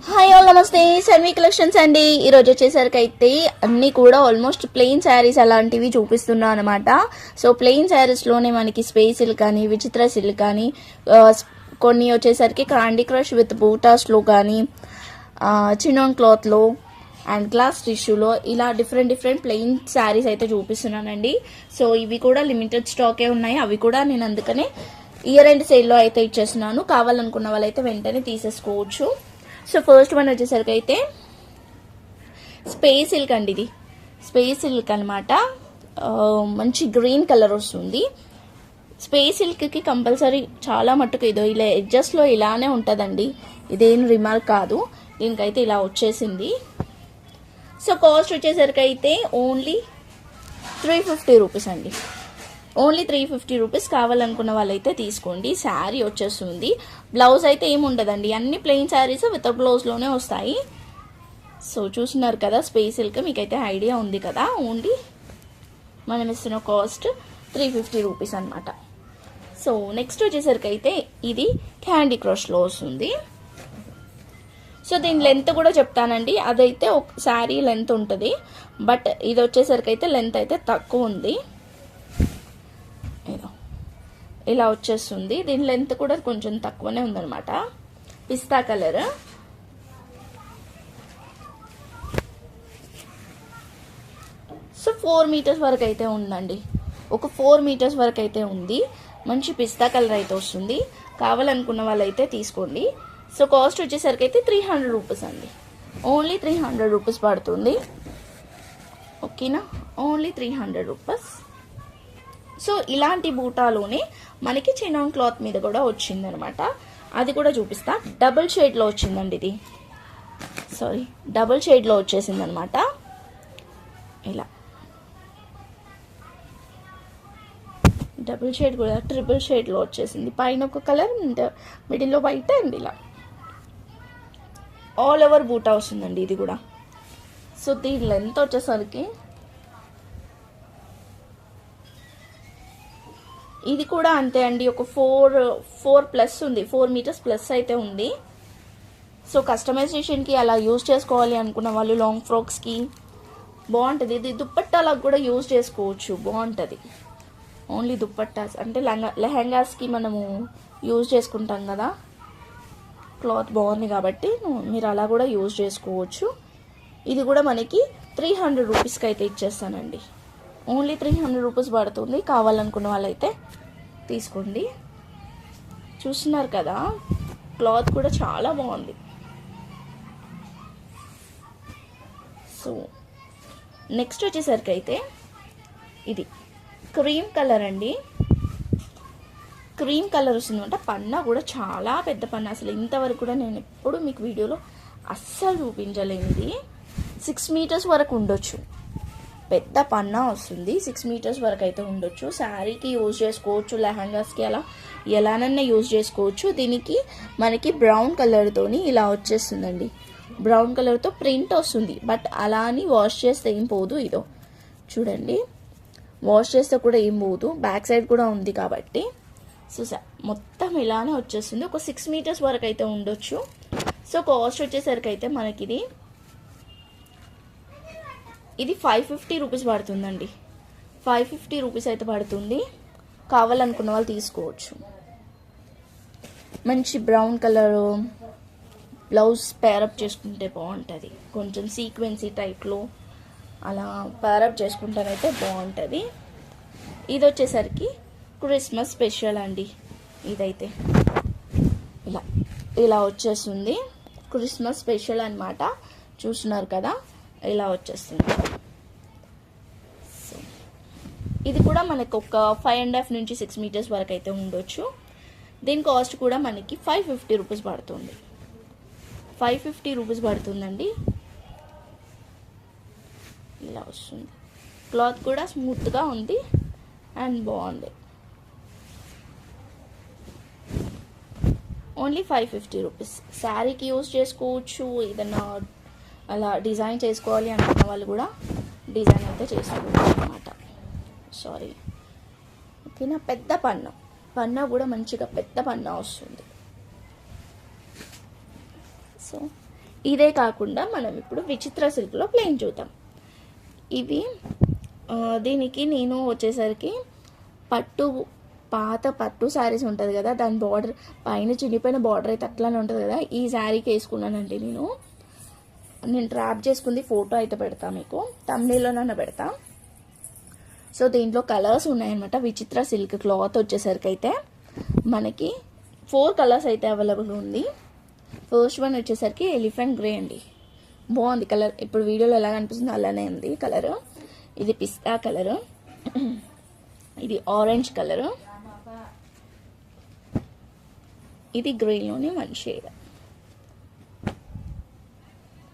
Hi all నమస్తే Sanvi collections అండి. ఈరోజు వచ్చేసరికి అయితే అన్నీ కూడా ఆల్మోస్ట్ ప్లెయిన్ శారీస్ అలాంటివి చూపిస్తున్నా అనమాట. సో ప్లెయిన్ శారీస్లోనే మనకి స్పేస్ సిల్క్ కానీ విచిత్ర సిల్క్ కానీ కొన్ని వచ్చేసరికి క్యాండీ క్రష్ విత్ బూటాస్లో కానీ చినాన్ క్లాత్లో అండ్ గ్లాస్ టిష్యూలో ఇలా డిఫరెంట్ ప్లెయిన్ శారీస్ అయితే చూపిస్తున్నానండి. సో ఇవి కూడా లిమిటెడ్ స్టాకే ఉన్నాయి. అవి కూడా నేను అందుకనే ఇయర్ ఎండ్ సేల్లో అయితే ఇచ్చేస్తున్నాను. కావాలనుకున్న వాళ్ళైతే వెంటనే తీసేసుకోవచ్చు. సో ఫస్ట్ వన్ వచ్చేసరికి అయితే స్పేస్ సిల్క్ అండి. ఇది స్పేస్ సిల్క్ అనమాట. మంచి గ్రీన్ కలర్ వస్తుంది. స్పేస్ సిల్క్కి కంపల్సరీ చాలా మట్టుకు ఇదో ఇలా ఎడ్జస్ట్లో ఇలానే ఉంటుందండి. ఇదేం రిమార్క్ కాదు. దీనికైతే ఇలా వచ్చేసింది. సో కాస్ట్ వచ్చేసరికి అయితే ఓన్లీ 350 రూపీస్ అండి. Only 350 rupees. కావాలనుకున్న వాళ్ళైతే తీసుకోండి. శారీ వచ్చేస్తుంది. బ్లౌజ్ అయితే ఏమి ఉండదండి. అన్ని ప్లెయిన్ శారీస్ వితౌట్ బ్లౌజ్లోనే వస్తాయి. సో చూస్తున్నారు కదా స్పేస్ సిల్క్, మీకైతే ఐడియా ఉంది కదా. ఓన్లీ మనం ఇస్తున్న కాస్ట్ 350 రూపీస్ అనమాట. సో నెక్స్ట్ వచ్చేసరికి అయితే ఇది క్యాండీ క్రష్లో వస్తుంది. సో దీని లెంత్ కూడా చెప్తానండి. అదైతే ఒక శారీ లెంత్ ఉంటుంది, బట్ ఇది వచ్చేసరికి అయితే లెంత్ అయితే తక్కువ ఉంది. ఇలా వచ్చేస్తుంది. దీని లెంత్ కూడా కొంచెం తక్కువనే ఉందన్నమాట. పిస్తా కలర్. సో 4 మీటర్స్ వరకు అయితే ఉందండి. ఒక 4 మీటర్స్ వరకు అయితే ఉంది. మంచి పిస్తా కలర్ అయితే వస్తుంది. కావాలనుకున్న వాళ్ళైతే తీసుకోండి. సో కాస్ట్ వచ్చేసరికి అయితే 300 రూపీస్ అండి. ఓన్లీ 300 రూపీస్ పడుతుంది. ఓకేనా, ఓన్లీ 300 రూపీస్. సో ఇలాంటి బూటాలోనే మనకి చినాన్ క్లాత్ మీద కూడా వచ్చిందనమాట. అది కూడా చూపిస్తా. డబుల్ షేడ్లో వచ్చిందండి. ఇది డబుల్ షేడ్లో వచ్చేసింది అనమాట. ఇలా డబుల్ షేడ్ కూడా ట్రిపుల్ షేడ్లో వచ్చేసింది. పైన ఒక కలర్, మిడిల్లో వైట్ అండ్ ఇలా ఆల్ ఓవర్ బూటా వస్తుందండి ఇది కూడా. సో దీని లెంత్ వచ్చేసరికి ఇది కూడా అంతే అండి. ఒక 4 ప్లస్ ఉంది. 4 మీటర్స్ ప్లస్ అయితే ఉంది. సో కస్టమైజేషన్కి అలా యూజ్ చేసుకోవాలి అనుకున్న వాళ్ళు లాంగ్ ఫ్రాక్స్కి బాగుంటుంది. ఇది దుప్పట్టాలకు కూడా యూజ్ చేసుకోవచ్చు, బాగుంటుంది. ఓన్లీ దుప్పట్టాస్ అంటే లెహంగాస్కి మనము యూజ్ చేసుకుంటాం కదా. క్లాత్ బాగుంది కాబట్టి మీరు అలా కూడా యూజ్ చేసుకోవచ్చు. ఇది కూడా మనకి 300 రూపీస్కి అయితే ఇచ్చేస్తానండి. ఓన్లీ 300 రూపీస్ పడుతుంది. కావాలనుకున్న వాళ్ళైతే తీసుకోండి. చూస్తున్నారు కదా, క్లాత్ కూడా చాలా బాగుంది. సో నెక్స్ట్ వచ్చేసరికి అయితే ఇది క్రీమ్ కలర్ అండి. క్రీమ్ కలర్ వస్తుందన్నమాట. పన్నా కూడా చాలా పెద్ద పన్నా. అసలు ఇంతవరకు కూడా నేను ఎప్పుడు మీకు వీడియోలో అస్సలు చూపించలేనిది. 6 మీటర్స్ వరకు ఉండొచ్చు. పెద్ద పన్నా వస్తుంది. 6 మీటర్స్ వరకు అయితే ఉండొచ్చు. శారీకి యూజ్ చేసుకోవచ్చు, లెహంగాస్కి అలా ఎలానన్నా యూజ్ చేసుకోవచ్చు. దీనికి మనకి బ్రౌన్ కలర్తోని ఇలా వచ్చేస్తుందండి. బ్రౌన్ కలర్తో ప్రింట్ వస్తుంది. బట్ అలా అని వాష్ చేస్తే ఏం పోదు. ఇదో చూడండి, వాష్ చేస్తే కూడా ఏం పోదు. బ్యాక్ సైడ్ కూడా ఉంది కాబట్టి సో మొత్తం ఇలానే వచ్చేస్తుంది. ఒక 6 మీటర్స్ వరకు అయితే ఉండొచ్చు. సో కాస్ట్ వచ్చేసరికి అయితే మనకి ఇది 550 రూపీస్ పడుతుందండి. 550 రూపీస్ అయితే పడుతుంది. కావాలనుకున్న వాళ్ళు తీసుకోవచ్చు. మంచి బ్రౌన్ కలర్ బ్లౌజ్ పేరప్ చేసుకుంటే బాగుంటుంది. కొంచెం సీక్వెన్సీ టైప్లో అలా పేరప్ చేసుకుంటానైతే బాగుంటుంది. ఇది వచ్చేసరికి క్రిస్మస్ స్పెషల్ అండి. ఇదైతే ఇలా వచ్చేస్తుంది. క్రిస్మస్ స్పెషల్ అనమాట. చూస్తున్నారు కదా, ఇలా వచ్చేస్తుంది. సో ఇది కూడా మనకు ఒక 5.5 నుంచి 6 మీటర్స్ వరకు అయితే ఉండొచ్చు. దీని కాస్ట్ కూడా మనకి 550 రూపీస్ పడుతుంది. 550 రూపీస్ పడుతుందండి. ఇలా వస్తుంది. క్లాత్ కూడా స్మూత్గా ఉంది అండ్ బాగుంది. Only 550 rupees. శారీకి యూజ్ చేసుకోవచ్చు. ఏదన్నా అలా డిజైన్ చేసుకోవాలి అనుకున్న వాళ్ళు కూడా డిజైన్ అయితే చేసుకోవచ్చు అనమాట. ఓకేనా. పెద్ద పన్నా కూడా మంచిగా పెద్ద పన్నా వస్తుంది. సో ఇదే కాకుండా మనం ఇప్పుడు విచిత్ర సిల్క్లో ప్లెయిన్ చూద్దాం. ఇవి దీనికి నేను వచ్చేసరికి పాత పట్టు శారీస్ ఉంటుంది కదా, దాని బార్డర్ పైన చినిపోయిన బార్డర్ అయితే అట్లానే ఉంటుంది కదా, ఈ శారీకి వేసుకున్నానండి. నేను ట్రాప్ చేసుకుంది ఫోటో అయితే పెడతా, మీకు తమ్నేలోనన్నా పెడతా. సో దీంట్లో కలర్స్ ఉన్నాయన్నమాట. విచిత్ర సిల్క్ క్లాత్ వచ్చేసరికి అయితే మనకి 4 కలర్స్ అయితే అవైలబుల్ ఉంది. ఫస్ట్ వన్ వచ్చేసరికి ఎలిఫెంట్ గ్రే అండి, బాగుంది కలర్. ఇప్పుడు వీడియోలో ఎలా కనిపిస్తుందో అలానే ఉంది కలర్. ఇది పిస్తా కలర్, ఇది ఆరెంజ్ కలర్, ఇది గ్రీన్లోనే 1 షేడ్,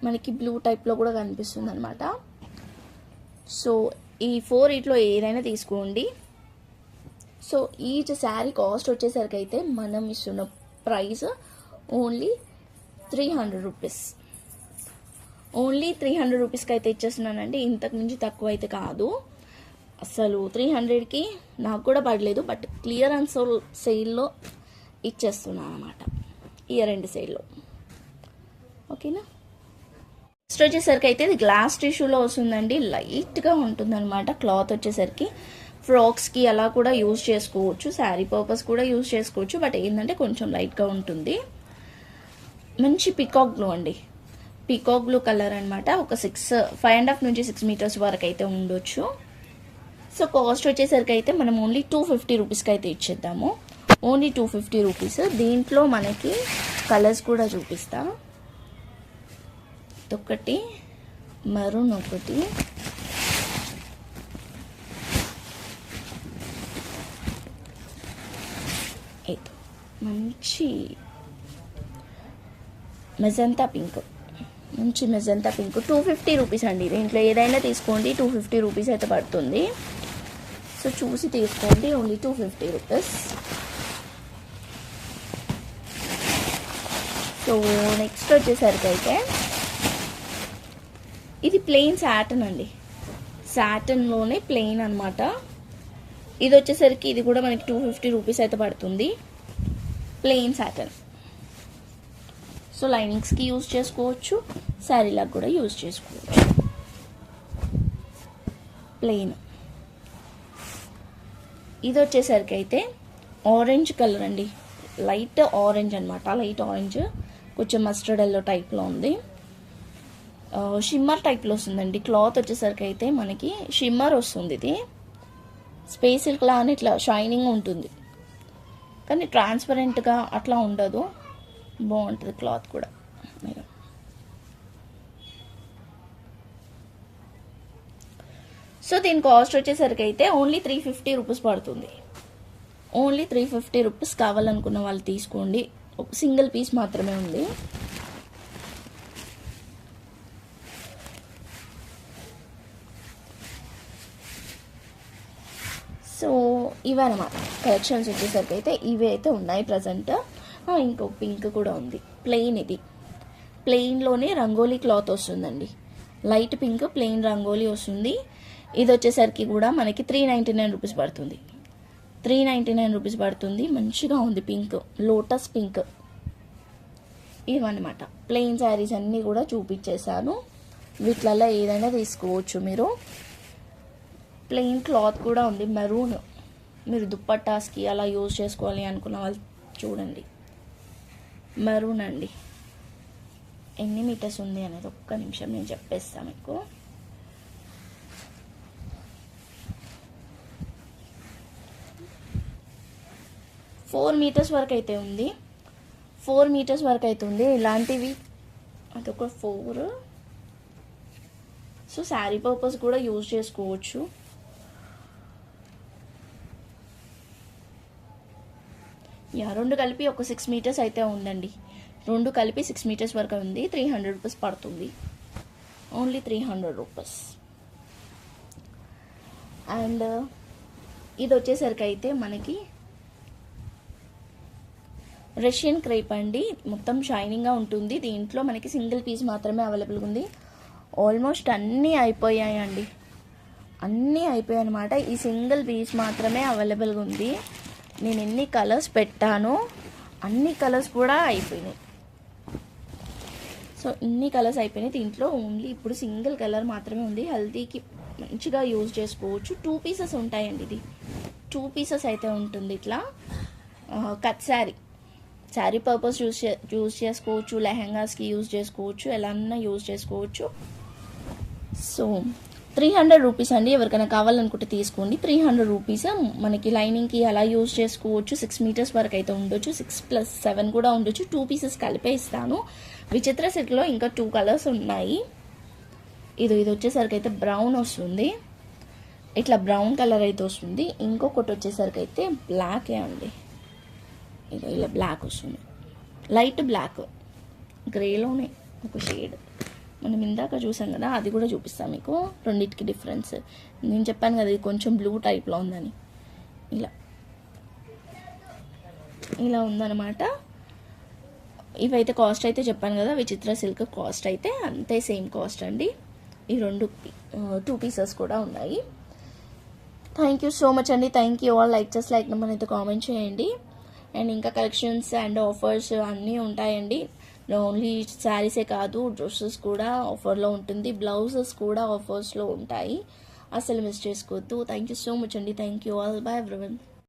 మనకి బ్లూ టైప్లో కూడా కనిపిస్తుంది అనమాట. సో ఈ 4 ఇట్లో ఏదైనా తీసుకోండి. సో ఈచ్ శారీ కాస్ట్ వచ్చేసరికి అయితే మనం ఇస్తున్న ప్రైస్ ఓన్లీ 300 రూపీస్. ఓన్లీ 300 రూపీస్కి అయితే ఇచ్చేస్తున్నానండి. ఇంతకు మించి తక్కువ అయితే కాదు అసలు. 300కి నాకు కూడా పడలేదు, బట్ క్లియరెన్స్ సేల్లో ఇచ్చేస్తున్నాను అనమాట, ఇయర్ ఎండ్ సేల్లో. ఓకేనా. నెక్స్ట్ వచ్చేసరికి అయితే ఇది గ్లాస్ టిష్యూలో వస్తుందండి. లైట్గా ఉంటుంది అనమాట క్లాత్ వచ్చేసరికి. ఫ్రాక్స్కి అలా కూడా యూజ్ చేసుకోవచ్చు, శారీ పర్పస్ కూడా యూజ్ చేసుకోవచ్చు, బట్ ఏంటంటే కొంచెం లైట్గా ఉంటుంది. మంచి పీకాక్ బ్లూ అండి, పీకాక్ బ్లూ కలర్ అనమాట. ఒక 5.5 నుంచి 6 మీటర్స్ వరకు అయితే ఉండొచ్చు. సో కాస్ట్ వచ్చేసరికి అయితే మనం ఓన్లీ 250 రూపీస్కి అయితే ఇచ్చేద్దాము. Only 250 rupees. దీంట్లో మనకి కలర్స్ కూడా చూపిస్తా. ఒకటి మరూన్, ఒకటి మంచి మెజంతా పింక్, మంచి మెజంతా పింక్. 250 రూపీస్ అండి. దీంట్లో ఏదైనా తీసుకోండి, 250 రూపీస్ అయితే పడుతుంది. సో చూసి తీసుకోండి, ఓన్లీ 250 రూపీస్. సో నెక్స్ట్ వచ్చేసరికి అయితే ఇది ప్లెయిన్ సాటన్ అండి, సాటన్లోనే ప్లెయిన్ అనమాట. ఇది వచ్చేసరికి ఇది కూడా మనకి 250 రూపీస్ అయితే పడుతుంది, ప్లెయిన్ సాటన్. సో లైనింగ్స్కి యూజ్ చేసుకోవచ్చు, శారీలకు కూడా యూజ్ చేసుకోవచ్చు. ప్లెయిన్. ఇది వచ్చేసరికి అయితే ఆరెంజ్ కలర్ అండి, లైట్ ఆరెంజ్ అనమాట. లైట్ ఆరెంజ్, కొంచెం మస్టర్డ్ ఎల్లో టైప్లో ఉంది. షిమ్మర్ టైప్లో వస్తుందండి. క్లాత్ వచ్చేసరికి అయితే మనకి షిమ్మర్ వస్తుంది. ఇది స్పేస్ సిల్క్ లానే ఇట్లా షైనింగ్ ఉంటుంది, కానీ ట్రాన్స్పరెంట్గా అట్లా ఉండదు. బాగుంటుంది క్లాత్ కూడా. సో దీని కాస్ట్ వచ్చేసరికి అయితే ఓన్లీ 350 రూపీస్ పడుతుంది. Only 350 rupees. కావాలనుకున్న వాళ్ళు తీసుకోండి, సింగిల్ పీస్ మాత్రమే ఉంది. సో ఇవన్నమాట కలెక్షన్స్ వచ్చేసరికి అయితే ఇవి అయితే ఉన్నాయి ప్రజెంట్. ఇంకో పింక్ కూడా ఉంది, ప్లెయిన్. ఇది ప్లెయిన్లోనే రంగోలీ క్లాత్ వస్తుందండి, లైట్ పింక్ ప్లెయిన్ రంగోలీ వస్తుంది. ఇది వచ్చేసరికి కూడా మనకి 399 రూపీస్ పడుతుంది. 399 రూపీస్ పడుతుంది. మంచిగా ఉంది పింక్, లోటస్ పింక్. ఇవన్నమాట ప్లెయిన్ శారీస్ అన్నీ కూడా చూపించేశాను. వీటిలలో ఏదైనా తీసుకోవచ్చు మీరు. ప్లెయిన్ క్లాత్ కూడా ఉంది, మెరూన్. మీరు దుప్పట్టాస్కి అలా యూజ్ చేసుకోవాలి అనుకున్న వాళ్ళు చూడండి, మెరూన్ అండి. ఎన్ని మీటర్స్ ఉంది అనేది ఒక్క నిమిషం నేను చెప్పేస్తాను మీకు. ఫోర్ మీటర్స్ వరకు అయితే ఉంది, 4 మీటర్స్ వరకు అయితే ఉంది. ఇలాంటివి అదొక 4. సో శారీ పర్పస్ కూడా యూజ్ చేసుకోవచ్చు. రెండు కలిపి ఒక 6 మీటర్స్ అయితే ఉందండి. 2 కలిపి 6 మీటర్స్ వరకు ఉంది. 300 రూపీస్ పడుతుంది, ఓన్లీ 300 రూపీస్. అండ్ ఇది వచ్చేసరికి అయితే మనకి రష్యన్ క్రేప్ అండి, మొత్తం షైనింగ్గా ఉంటుంది. దీంట్లో మనకి సింగిల్ పీస్ మాత్రమే అవైలబుల్గా ఉంది. ఆల్మోస్ట్ అన్నీ అయిపోయాయండి, అన్నీ అయిపోయాయి అనమాట. ఈ సింగిల్ పీస్ మాత్రమే అవైలబుల్గా ఉంది. నేను ఎన్ని కలర్స్ పెట్టానో అన్ని కలర్స్ కూడా అయిపోయినాయి. సో ఇన్ని కలర్స్ అయిపోయినాయి. దీంట్లో ఓన్లీ ఇప్పుడు సింగిల్ కలర్ మాత్రమే ఉంది. హల్దీకి మంచిగా యూజ్ చేసుకోవచ్చు. 2 పీసెస్ ఉంటాయండి. ఇది 2 పీసెస్ అయితే ఉంటుంది. ఇట్లా కట్ శారీ పర్పస్ యూజ్ చేసుకోవచ్చు, లెహెంగాస్కి యూజ్ చేసుకోవచ్చు, ఎలా అన్నా యూజ్ చేసుకోవచ్చు. సో 300 రూపీస్ అండి. ఎవరికైనా కావాలనుకుంటే తీసుకోండి. 300 రూపీస్. మనకి లైనింగ్కి అలా యూజ్ చేసుకోవచ్చు. 6 మీటర్స్ వరకు అయితే ఉండొచ్చు, 6+7 కూడా ఉండొచ్చు. 2 పీసెస్ కలిపే ఇస్తాను. విచిత్ర సిల్క్లో ఇంకా 2 కలర్స్ ఉన్నాయి. ఇది వచ్చేసరికి అయితే బ్రౌన్ వస్తుంది, ఇట్లా బ్రౌన్ కలర్ అయితే వస్తుంది. ఇంకొకటి వచ్చేసరికి అయితే బ్లాకే అండి. ఇది ఇలా బ్లాక్ వస్తుంది, లైట్ బ్లాక్, గ్రేలోనే ఒక షేడ్. మనం ఇందాక చూసాం కదా, అది కూడా చూపిస్తాం మీకు. రెండింటికి డిఫరెన్స్ నేను చెప్పాను కదా, ఇది కొంచెం బ్లూ టైప్లో ఉందని. ఇలా ఉందన్నమాట. ఇవైతే కాస్ట్ అయితే చెప్పాను కదా, విచిత్ర సిల్క్ కాస్ట్ అయితే అంతే, సేమ్ కాస్ట్ అండి. ఈ 2 పీసెస్ కూడా ఉన్నాయి. థ్యాంక్ యూ సో మచ్ అండి. Thank you all. Like number అయితే కామెంట్ చేయండి. అండ్ ఇంకా కలెక్షన్స్ అండ్ ఆఫర్స్ అన్నీ ఉంటాయండి. ఓన్లీ శారీసే కాదు, డ్రెస్సెస్ కూడా ఆఫర్లో ఉంటుంది, బ్లౌజెస్ కూడా ఆఫర్స్లో ఉంటాయి. అసలు మిస్ చేసుకోవద్దు. థ్యాంక్ యూ సో మచ్ అండి. Thank you all. By everyone.